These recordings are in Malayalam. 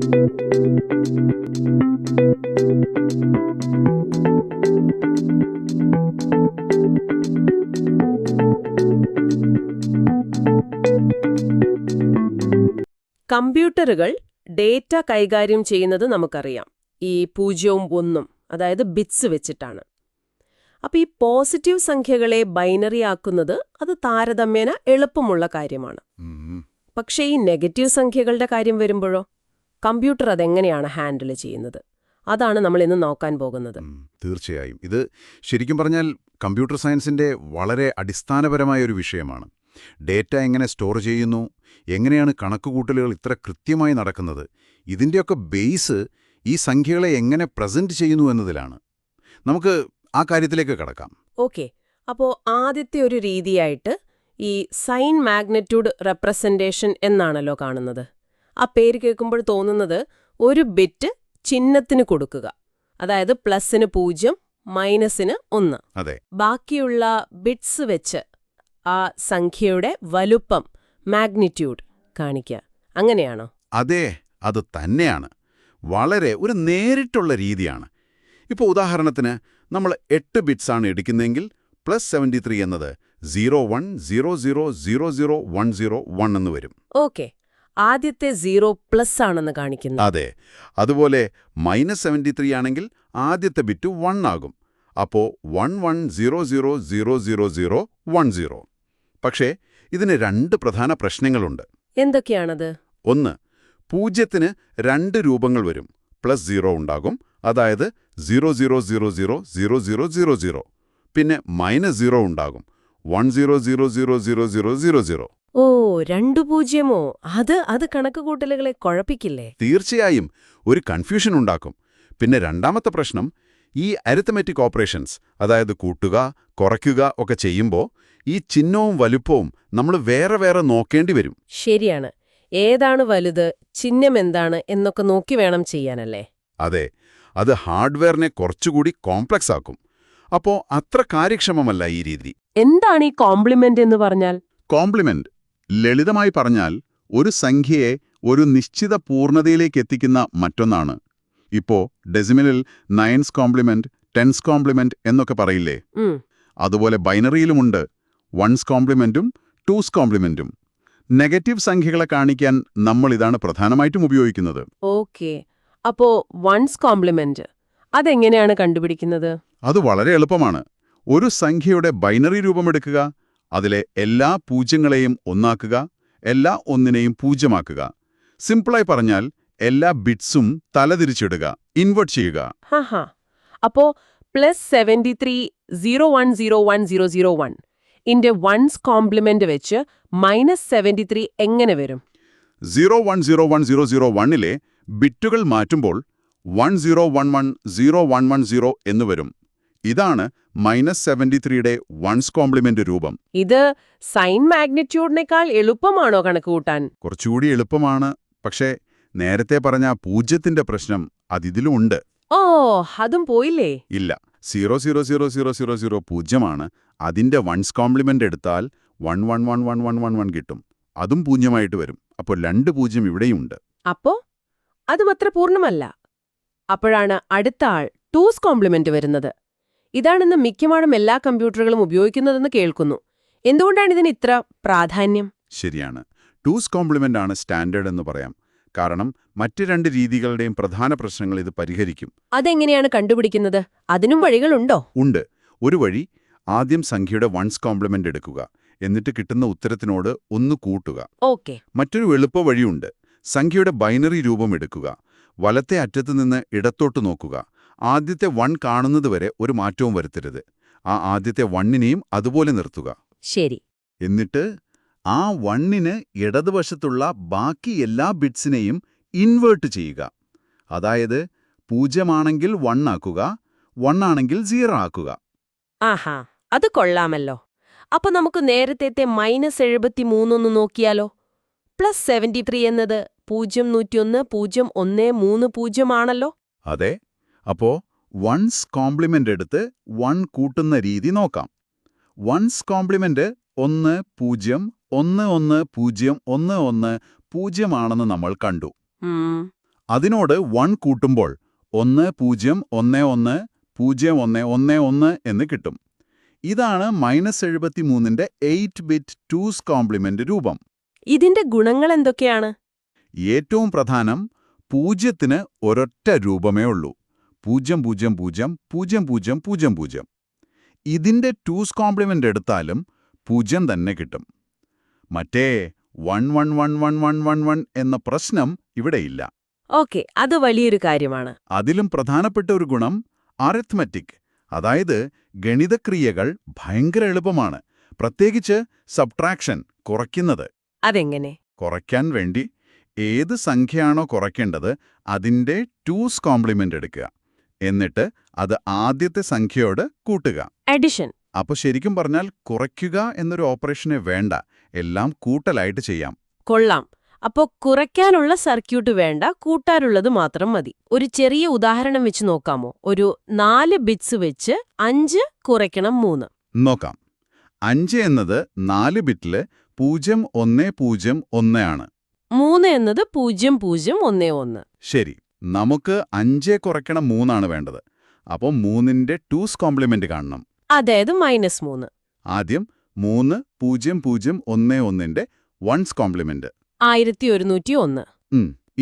കമ്പ്യൂട്ടറുകൾ ഡേറ്റ കൈകാര്യം ചെയ്യുന്നത് നമുക്കറിയാം. ഈ 0ഉം 1ഉം, അതായത് ബിറ്റ്സ് വെച്ചിട്ടാണ്. അപ്പോൾ ഈ പോസിറ്റീവ് സംഖ്യകളെ ബൈനറി ആക്കുന്നത് അത് താരതമ്യേന എളുപ്പമുള്ള കാര്യമാണ്. പക്ഷേ ഈ നെഗറ്റീവ് സംഖ്യകളുടെ കാര്യം വരുമ്പോഴോ കമ്പ്യൂട്ടർ അതെങ്ങനെയാണ് ഹാൻഡിൽ ചെയ്യുന്നത്? അതാണ് നമ്മൾ ഇന്ന് നോക്കാൻ പോകുന്നത്. തീർച്ചയായും ഇത് ശരിക്കും പറഞ്ഞാൽ കമ്പ്യൂട്ടർ സയൻസിന്റെ വളരെ അടിസ്ഥാനപരമായ ഒരു വിഷയമാണ്. ഡേറ്റ എങ്ങനെ സ്റ്റോർ ചെയ്യുന്നു, എങ്ങനെയാണ് കണക്കുകൂട്ടലുകൾ ഇത്ര കൃത്യമായി നടക്കുന്നത്, ഇതിൻ്റെയൊക്കെ ബേസ് ഈ സംഖ്യകളെ എങ്ങനെ പ്രസന്റ് ചെയ്യുന്നു എന്നതിലാണ്. നമുക്ക് ആ കാര്യത്തിലേക്ക് കടക്കാം. ഓക്കെ, അപ്പോൾ ആദ്യത്തെ ഒരു രീതിയായിട്ട് ഈ സൈൻ മാഗ്നിറ്റ്യൂഡ് റെപ്രസെൻറ്റേഷൻ എന്നാണല്ലോ കാണുന്നത്. ആ പേര് കേൾക്കുമ്പോൾ തോന്നുന്നത് ഒരു ബിറ്റ് ചിഹ്നത്തിന് കൊടുക്കുക, അതായത് പ്ലസിന് 0, മൈനസിന് 1. അതെ, ബാക്കിയുള്ള ബിറ്റ്സ് വെച്ച് ആ സംഖ്യയുടെ വലുപ്പം, മാഗ്നിറ്റ്യൂഡ് കാണിക്കുക. അങ്ങനെയാണോ? അതെ, അത് തന്നെയാണ്. വളരെ ഒരു നേരിട്ടുള്ള രീതിയാണ്. ഇപ്പോൾ ഉദാഹരണത്തിന് നമ്മൾ 8 ബിറ്റ്സാണ് എടുക്കുന്നതെങ്കിൽ +73 എന്നത് 0100001011 എന്ന് വരും. ഓക്കെ, ആദ്യത്തെ 0 പ്ലസ് ആണെന്ന് കാണിക്കുന്നു. അതെ, അതുപോലെ -73 ആണെങ്കിൽ ആദ്യത്തെ ബിറ്റ് 1 ആകും. അപ്പോൾ 1100000010. പക്ഷേ ഇതിന് 2 പ്രധാന പ്രശ്നങ്ങളുണ്ട്. എന്തൊക്കെയാണത്? ഒന്ന്, 0ന് 2 രൂപങ്ങൾ വരും. +0 ഉണ്ടാകും, അതായത് 00000000. പിന്നെ -0 ഉണ്ടാകും, 1000000000. ഓ, 2 പൂജ്യമോ? അത് കണക്കുകൂട്ടലുകളെ കുഴപ്പിക്കില്ലേ? തീർച്ചയായും ഒരു കൺഫ്യൂഷൻ ഉണ്ടാക്കും. പിന്നെ രണ്ടാമത്തെ പ്രശ്നം, ഈ അരിത്തമെറ്റിക് ഓപ്പറേഷൻസ്, അതായത് കൂട്ടുക, കുറയ്ക്കുക ഒക്കെ ചെയ്യുമ്പോൾ ഈ ചിഹ്നവും വലുപ്പവും നമ്മൾ വേറെ വേറെ നോക്കേണ്ടി വരും. ശരിയാണ്. ഏതാണ് വലുത്, ചിഹ്നം എന്താണ് എന്നൊക്കെ നോക്കി വേണം ചെയ്യാനല്ലേ? അതെ, അത് ഹാർഡ്വെയറിനെ കുറച്ചുകൂടി കോംപ്ലക്സ് ആക്കും. അപ്പോൾ അത്ര കാര്യക്ഷമമല്ല ഈ രീതി. എന്താണ് ഈ കോംപ്ലിമെന്റ് എന്ന് പറഞ്ഞാൽ? കോംപ്ലിമെന്റ് ലളിതമായി പറഞ്ഞാൽ ഒരു സംഖ്യയെ ഒരു നിശ്ചിത പൂർണ്ണതയിലേക്ക് എത്തിക്കുന്ന മറ്റൊന്നാണ്. ഇപ്പോ ഡെസിമലിൽ 9's കോംപ്ലിമെന്റ്, 10's കോംപ്ലിമെന്റ് എന്നൊക്കെ പറയില്ലേ? അതുപോലെ ബൈനറിയിലുമുണ്ട് 1's കോംപ്ലിമെന്റും 2's കോംപ്ലിമെന്റും. നെഗറ്റീവ് സംഖ്യകളെ കാണിക്കാൻ നമ്മൾ ഇതാണ് പ്രധാനമായിട്ടും ഉപയോഗിക്കുന്നത്. ഓക്കെ, അപ്പോ 1's കോംപ്ലിമെന്റ് അതെങ്ങനെയാണ് കണ്ടുപിടിക്കുന്നത്? അത് വളരെ എളുപ്പമാണ്. ഒരു സംഖ്യയുടെ ബൈനറി രൂപമെടുക്കുക, അതിലെ എല്ലാ പൂജ്യങ്ങളെയും ഒന്നാക്കുക, എല്ലാ ഒന്നിനെയും പൂജ്യമാക്കുക. സിമ്പിളായി പറഞ്ഞാൽ എല്ലാ ബിറ്റ്സും തലതിരിച്ചിടുക, ഇൻവെർട്ട് ചെയ്യുക. അപ്പോ +73 01010001 ഇന്റെ 1's കോംപ്ലിമെന്റ് വെച്ച് -73 എങ്ങനെ വരും? 01010001ലെ ബിറ്റുകൾ മാറ്റുമ്പോൾ 10110110 എന്ന് വരും. ഇതാണ് -73യുടെ 1's കോംപ്ലിമെന്റ് രൂപം. ഇത് സൈൻ മാഗ്നിറ്റ്യൂഡിനേക്കാൾ എളുപ്പമാണോ കണക്കുകൂട്ടാൻ? കുറച്ചുകൂടി എളുപ്പമാണ്. പക്ഷേ നേരത്തെ പറഞ്ഞ പൂജ്യത്തിന്റെ പ്രശ്നം അതിതിലുമുണ്ട്. ഓ, അതും പോയില്ലേ? ഇല്ല, 000000 പൂജ്യമാണ്. അതിന്റെ 1's കോംപ്ലിമെന്റ് എടുത്താൽ 111111 കിട്ടും. അതും പൂജ്യമായിട്ട് വരും. അപ്പോൾ 2 പൂജ്യം ഇവിടെയുണ്ട്. അപ്പോ അതും അത്ര പൂർണ്ണമല്ല. അപ്പോഴാണ് അടുത്ത ആൾ 2's കോംപ്ലിമെന്റ് വരുന്നത്. ഇതാണെന്ന് മിക്കവാറും എല്ലാ കമ്പ്യൂട്ടറുകളും ഉപയോഗിക്കുന്നതെന്ന് കേൾക്കുന്നു. എന്തുകൊണ്ടാണ് ഇതിന് ഇത്ര പ്രാധാന്യം? ശരിയാണ്, 2's കോംപ്ലിമെന്റ് ആണ് സ്റ്റാൻഡേർഡ് എന്ന് പറയാം. കാരണം മറ്റ് 2 രീതികളുടെയും പ്രധാന പ്രശ്നങ്ങൾ ഇത് പരിഹരിക്കും. അതെങ്ങനെയാണ് കണ്ടുപിടിക്കുന്നത്? അതിനും വഴികളുണ്ടോ? ഉണ്ട്. ഒരു വഴി, ആദ്യം സംഖ്യയുടെ 1's കോംപ്ലിമെന്റ് എടുക്കുക, എന്നിട്ട് കിട്ടുന്ന ഉത്തരത്തിനോട് 1 കൂട്ടുക. ഓക്കെ. മറ്റൊരു എളുപ്പ വഴിയുണ്ട്. സംഖ്യയുടെ ബൈനറി രൂപം എടുക്കുക, വലത്തെ അറ്റത്ത് നിന്ന് ഇടത്തോട്ട് നോക്കുക. ആദ്യത്തെ 1 കാണുന്നതുവരെ ഒരു മാറ്റവും വരുത്തരുത്. ആ ആദ്യത്തെ 1നെയും അതുപോലെ നിർത്തുക. ശരി. എന്നിട്ട് ആ 1ന് ഇടതുവശത്തുള്ള ബാക്കി എല്ലാ ബിറ്റ്സിനെയും ഇൻവേർട്ട് ചെയ്യുക. അതായത് 0 ആണെങ്കിൽ 1 ആക്കുക, 1 ആണെങ്കിൽ 0 ആക്കുക. ആഹാ, അത് കൊള്ളാമല്ലോ. അപ്പൊ നമുക്ക് നേരത്തെ -73 ഒന്ന് നോക്കിയാലോ? +73 എന്നത് 011013 ആണല്ലോ. അതെ, അപ്പോ 1's കോംപ്ലിമെന്റ് എടുത്ത് 1 കൂട്ടുന്ന രീതി നോക്കാം. 1's കോംപ്ലിമെന്റ് 10111011 ആണെന്ന് നമ്മൾ കണ്ടു. അതിനോട് 1 കൂട്ടുമ്പോൾ 10110111 എന്ന് കിട്ടും. ഇതാണ് -73ന്റെ 8-ബിറ്റ് 2's കോംപ്ലിമെന്റ് രൂപം. ഇതിന്റെ ഗുണങ്ങൾ എന്തൊക്കെയാണ്? ഏറ്റവും പ്രധാനം, 0ന് ഒരൊറ്റ രൂപമേ ഉള്ളൂ. 0000000. ഇതിന്റെ 2's കോംപ്ലിമെന്റ് എടുത്താലും 0 തന്നെ കിട്ടും. മറ്റേ 111111 എന്ന പ്രശ്നം ഇവിടെയില്ല. ഓക്കെ, അത് വലിയൊരു കാര്യമാണ്. അതിലും പ്രധാനപ്പെട്ട ഒരു ഗുണം അരിത്മെറ്റിക്, അതായത് ഗണിതക്രിയകൾ ഭയങ്കര എളുപ്പമാണ്. പ്രത്യേകിച്ച് സബ്ട്രാക്ഷൻ, കുറയ്ക്കുന്നത്. അതെങ്ങനെ? കുറയ്ക്കാൻ വേണ്ടി ഏത് സംഖ്യയാണോ കുറയ്ക്കേണ്ടത് അതിന്റെ 2's കോംപ്ലിമെന്റ് എടുക്കുക. എന്നിട്ട് അത് ആദ്യത്തെ സംഖ്യയോട് കൂട്ടുക. അഡിഷൻ. അപ്പോൾ ശരിക്കും പറഞ്ഞാൽ കുറയ്ക്കുക എന്നൊരു ഓപ്പറേഷനെ വേണ്ട, എല്ലാം കൂട്ടലായിട്ട് ചെയ്യാം. കൊള്ളാം. അപ്പോ കുറയ്ക്കാനുള്ള സർക്യൂട്ട് വേണ്ട, കൂട്ടാനുള്ളത് മാത്രം മതി. ഒരു ചെറിയ ഉദാഹരണം വെച്ച് നോക്കാമോ? ഒരു 4 ബിറ്റ്സ് വെച്ച് 5 കുറയ്ക്കണം 3. നോക്കാം. 5 എന്നത് 4 ബിറ്റില് 0101 ആണ്. 3 എന്നത് 0011. ശരി, നമുക്ക് 5 കുറയ്ക്കണം 3 ആണ് വേണ്ടത്. അപ്പോൾ 3ന്റെ 2's കോംപ്ലിമെന്റ് കാണണം. അതായത് -3. ആദ്യം 3001ന്റെ 1's കോംപ്ലിമെന്റ് 1101.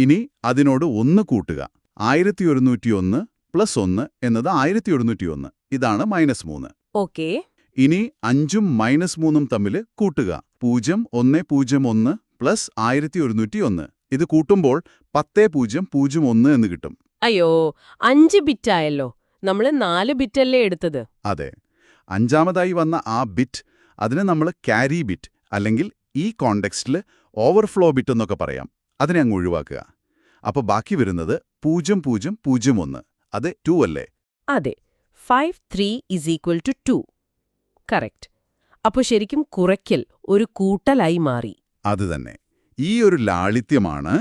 ഇനി അതിനോട് 1 കൂട്ടുക. 1101 + 1 എന്നത് 1101. ഇതാണ് -3. ഓക്കേ. ഇനി 5ഉം -3ഉം തമ്മിൽ കൂട്ടുക. 0101 + 1101. ഇത് കൂട്ടുമ്പോൾ 1001 എന്ന് കിട്ടും. അയ്യോ, 5 ബിറ്റായല്ലോ. നമ്മൾ 4 ബിറ്റല്ലേ എടുത്തത്? അതെ. അഞ്ചാമതായി വന്ന ആ ബിറ്റ്, അതിനെ നമ്മൾ ക്യാരി ബിറ്റ്, അല്ലെങ്കിൽ ഈ കോണ്ടെക്സ്റ്റിൽ ഓവർഫ്ലോ ബിറ്റ് എന്നൊക്കെ പറയാം. അതിനെ അങ്ങ് ഒഴിവാക്കുക. അപ്പോൾ ബാക്കി വരുന്നത് 0001. അത് 2 അല്ലേ? അതെ. 53 = 2. കറക്റ്റ്. അപ്പോൾ ശരിക്കും കുറയ്ക്കൽ ഒരു കൂട്ടലായി മാറി. അത് തന്നെ. ഈ ഒരു ലാളിത്യമാണ്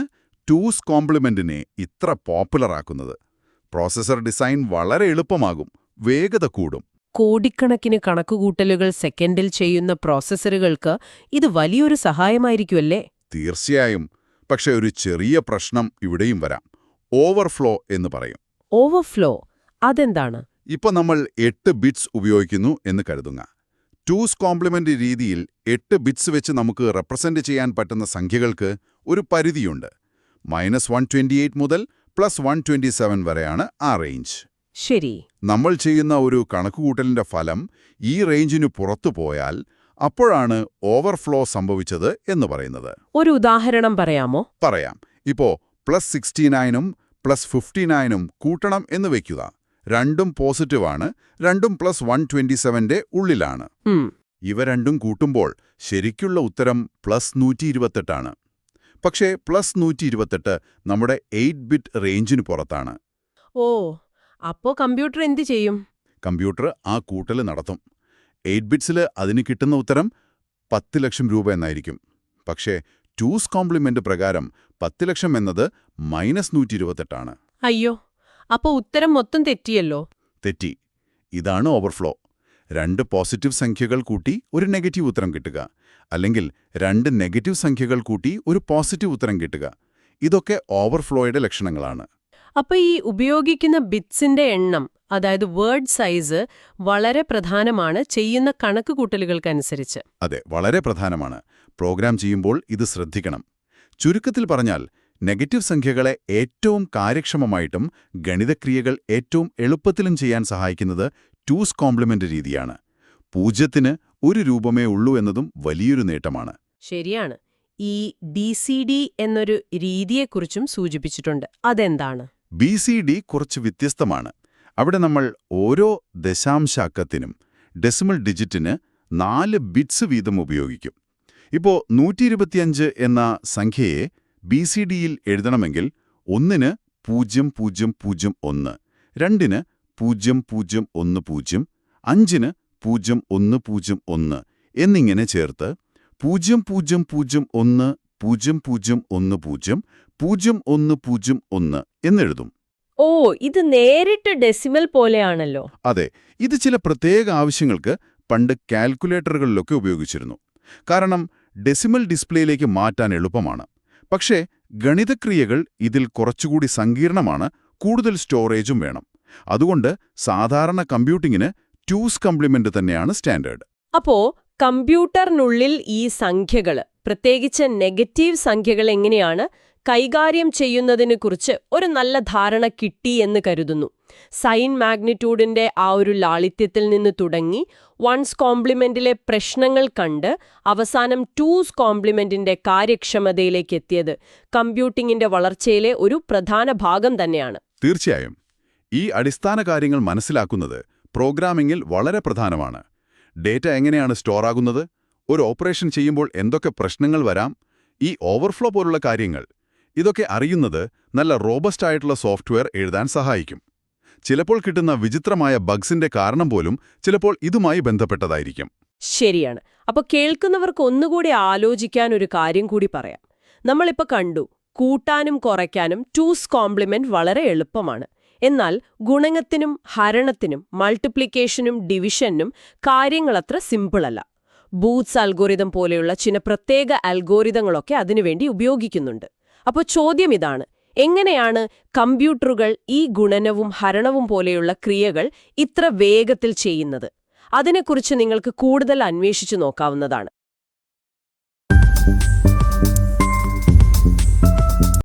2's കോംപ്ലിമെന്റിനെ ഇത്ര പോപ്പുലറാക്കുന്നത്. പ്രോസസർ ഡിസൈൻ വളരെ എളുപ്പമാകും, വേഗത കൂടും. കോടിക്കണക്കിന് കണക്കുകൂട്ടലുകൾ സെക്കൻഡിൽ ചെയ്യുന്ന പ്രോസസ്സറുകൾക്ക് ഇത് വലിയൊരു സഹായമായിരിക്കുമല്ലേ? തീർച്ചയായും. പക്ഷെ ഒരു ചെറിയ പ്രശ്നം ഇവിടെയും വരാം. ഓവർഫ്ലോ എന്ന് പറയും. ഓവർഫ്ലോ അതെന്താണ്? ഇപ്പൊ നമ്മൾ 8 ബിറ്റ്സ് ഉപയോഗിക്കുന്നു എന്ന് കരുതുക. 2's കോംപ്ലിമെന്റ് രീതിയിൽ 8 ബിറ്റ്സ് വെച്ച് നമുക്ക് റെപ്രസെന്റ് ചെയ്യാൻ പറ്റുന്ന സംഖ്യകൾക്ക് ഒരു പരിധിയുണ്ട്. -128 മുതൽ +127 വരെയാണ് ആ റേഞ്ച്. ശരി. നമ്മൾ ചെയ്യുന്ന ഒരു കണക്കുകൂട്ടലിന്റെ ഫലം ഈ റേഞ്ചിനു പുറത്തു പോയാൽ അപ്പോഴാണ് ഓവർഫ്ലോ സംഭവിച്ചത് എന്ന് പറയുന്നത്. ഒരു ഉദാഹരണം പറയാമോ? പറയാം. ഇപ്പോ +69ഉം +59ഉം കൂട്ടണം എന്ന് വയ്ക്കുക. രണ്ടും പോസിറ്റീവാണ്, രണ്ടും +127ന്റെ ഉള്ളിലാണ്. ഇവ രണ്ടും കൂട്ടുമ്പോൾ ശരിക്കുള്ള ഉത്തരം +128 ആണ്. പക്ഷേ +128 നമ്മുടെ 8-ബിറ്റ് റേഞ്ചിന് പുറത്താണ്. ഓ, അപ്പോ കമ്പ്യൂട്ടർ എന്ത് ചെയ്യും? കമ്പ്യൂട്ടർ ആ കൂട്ടൽ നടത്തും. 8 ബിറ്റ്സിൽ അതിന് കിട്ടുന്ന ഉത്തരം 10 ലക്ഷം രൂപ എന്നായിരിക്കും. പക്ഷേ 2's കോംപ്ലിമെന്റ് പ്രകാരം 10 ലക്ഷം എന്നത് -128 ആണ്. അയ്യോ, അപ്പോ ഉത്തരം മൊത്തം തെറ്റിയല്ലോ. തെറ്റി. ഇതാണ് ഓവർഫ്ലോ. 2 പോസിറ്റീവ് സംഖ്യകൾ കൂട്ടി ഒരു നെഗറ്റീവ് ഉത്തരം കിട്ടുക, അല്ലെങ്കിൽ 2 നെഗറ്റീവ് സംഖ്യകൾ കൂട്ടി ഒരു പോസിറ്റീവ് ഉത്തരം കിട്ടുക. ഇതൊക്കെ ഓവർഫ്ലോയുടെ ലക്ഷണങ്ങളാണ്. അപ്പൊ ഈ ഉപയോഗിക്കുന്ന ബിറ്റ്സിന്റെ എണ്ണം, അതായത് വേർഡ് സൈസ്, വളരെ പ്രധാനമാണ് ചെയ്യുന്ന കണക്കുകൂട്ടലുകൾക്കനുസരിച്ച്. അതെ, വളരെ പ്രധാനമാണ്. പ്രോഗ്രാം ചെയ്യുമ്പോൾ ഇത് ശ്രദ്ധിക്കണം. ചുരുക്കത്തിൽ പറഞ്ഞാൽ, നെഗറ്റീവ് സംഖ്യകളെ ഏറ്റവും കാര്യക്ഷമമായിട്ടും ഗണിതക്രിയകൾ ഏറ്റവും എളുപ്പത്തിലും ചെയ്യാൻ സഹായിക്കുന്നത് 2's കോംപ്ലിമെന്റ് രീതിയാണ്. 0ന് ഒരു രൂപമേ ഉള്ളൂ എന്നതും വലിയൊരു നേട്ടമാണ്. ശരിയാണ്. ഈ BCD എന്നൊരു രീതിയെക്കുറിച്ചും സൂചിപ്പിച്ചിട്ടുണ്ട്. അതെന്താണ്? BCD കുറച്ച് വ്യത്യസ്തമാണ്. അവിടെ നമ്മൾ ഓരോ ദശാംശാക്കത്തിനും ഡെസിമൽ ഡിജിറ്റിന് 4 ബിറ്റ്സ് വീതം ഉപയോഗിക്കും. ഇപ്പോൾ 125 എന്ന സംഖ്യയെ BCDയിൽ എഴുതണമെങ്കിൽ 1ന് 0001, 2ന് 0010, 5ന് 0101 എന്നിങ്ങനെ ചേർത്ത് 0001 0010 0101 എന്നെഴുതും. ഓ, ഇത് നേരിട്ട് ഡെസിമൽ പോലെയാണല്ലോ. അതെ, ഇത് ചില പ്രത്യേക ആവശ്യങ്ങൾക്ക് പണ്ട് കാൽക്കുലേറ്ററുകളിലൊക്കെ ഉപയോഗിച്ചിരുന്നു. കാരണം ഡെസിമൽ ഡിസ്പ്ലേയിലേക്ക് മാറ്റാൻ എളുപ്പമാണ്. പക്ഷേ ഗണിതക്രിയകൾ ഇതിൽ കുറച്ചുകൂടി സങ്കീർണമാണ്, കൂടുതൽ സ്റ്റോറേജും വേണം. അതുകൊണ്ട് സാധാരണ കമ്പ്യൂട്ടിങ്ങിന് 2's കോംപ്ലിമെന്റ് തന്നെയാണ് സ്റ്റാൻഡേർഡ്. അപ്പോ കമ്പ്യൂട്ടറിനുള്ളിൽ ഈ സംഖ്യകൾ, പ്രത്യേകിച്ച് നെഗറ്റീവ് സംഖ്യകൾ എങ്ങനെയാണ് കൈകാര്യം ചെയ്യുന്നതിനെക്കുറിച്ച് ഒരു നല്ല ധാരണ കിട്ടി എന്ന് കരുതുന്നു. സൈൻ മാഗ്നിറ്റ്യൂഡിന്റെ ആ ഒരു ലാളിത്യത്തിൽ നിന്ന് തുടങ്ങി 1's കോംപ്ലിമെന്റിലെ പ്രശ്നങ്ങൾ കണ്ട് അവസാനം 2's കോംപ്ലിമെന്റിന്റെ കാര്യക്ഷമതയിലേക്ക് എത്തിയത് കമ്പ്യൂട്ടിങ്ങിന്റെ വളർച്ചയിലെ ഒരു പ്രധാന ഭാഗം തന്നെയാണ്. തീർച്ചയായും ഈ അടിസ്ഥാന കാര്യങ്ങൾ മനസ്സിലാക്കുന്നത് പ്രോഗ്രാമിംഗിൽ വളരെ പ്രധാനമാണ്. ഡേറ്റ എങ്ങനെയാണ് സ്റ്റോർ ആകുന്നത്, ഒരു ഓപ്പറേഷൻ ചെയ്യുമ്പോൾ എന്തൊക്കെ പ്രശ്നങ്ങൾ വരാം, ഈ ഓവർഫ്ലോ പോലുള്ള കാര്യങ്ങൾ, ഇതൊക്കെ അറിയുന്നത് നല്ല റോബസ്റ്റ് ആയിട്ടുള്ള സോഫ്റ്റ്വെയർ എഴുതാൻ സഹായിക്കും. ചിലപ്പോൾ കിട്ടുന്ന വിചിത്രമായ ബഗ്സിന്റെ കാരണം പോലും ചിലപ്പോൾ ഇതുമായി ബന്ധപ്പെട്ടതായിരിക്കും. ശരിയാണ്. അപ്പോൾ കേൾക്കുന്നവർക്ക് ഒന്നുകൂടി ആലോചിക്കാൻ ഒരു കാര്യം കൂടി പറയാം. നമ്മളിപ്പോൾ കണ്ടു, കൂട്ടാനും കുറയ്ക്കാനും 2's കോംപ്ലിമെന്റ് വളരെ എളുപ്പമാണ്. എന്നാൽ ഗുണനത്തിനും ഹരണത്തിനും മൾട്ടിപ്ലിക്കേഷനും ഡിവിഷനും കാര്യങ്ങളത്ര സിമ്പിളല്ല. ബൂത്ത്സ് അൽഗോരിതം പോലെയുള്ള ചില പ്രത്യേക അൽഗോരിതങ്ങളൊക്കെ അതിനുവേണ്ടി ഉപയോഗിക്കുന്നുണ്ട്. അപ്പോൾ ചോദ്യം ഇതാണ്: എങ്ങനെയാണ് കമ്പ്യൂട്ടറുകൾ ഈ ഗുണനവും ഹരണവും പോലെയുള്ള ക്രിയകൾ ഇത്ര വേഗത്തിൽ ചെയ്യുന്നത്? അതിനെക്കുറിച്ച് നിങ്ങൾക്ക് കൂടുതൽ അന്വേഷിച്ചു നോക്കാവുന്നതാണ്.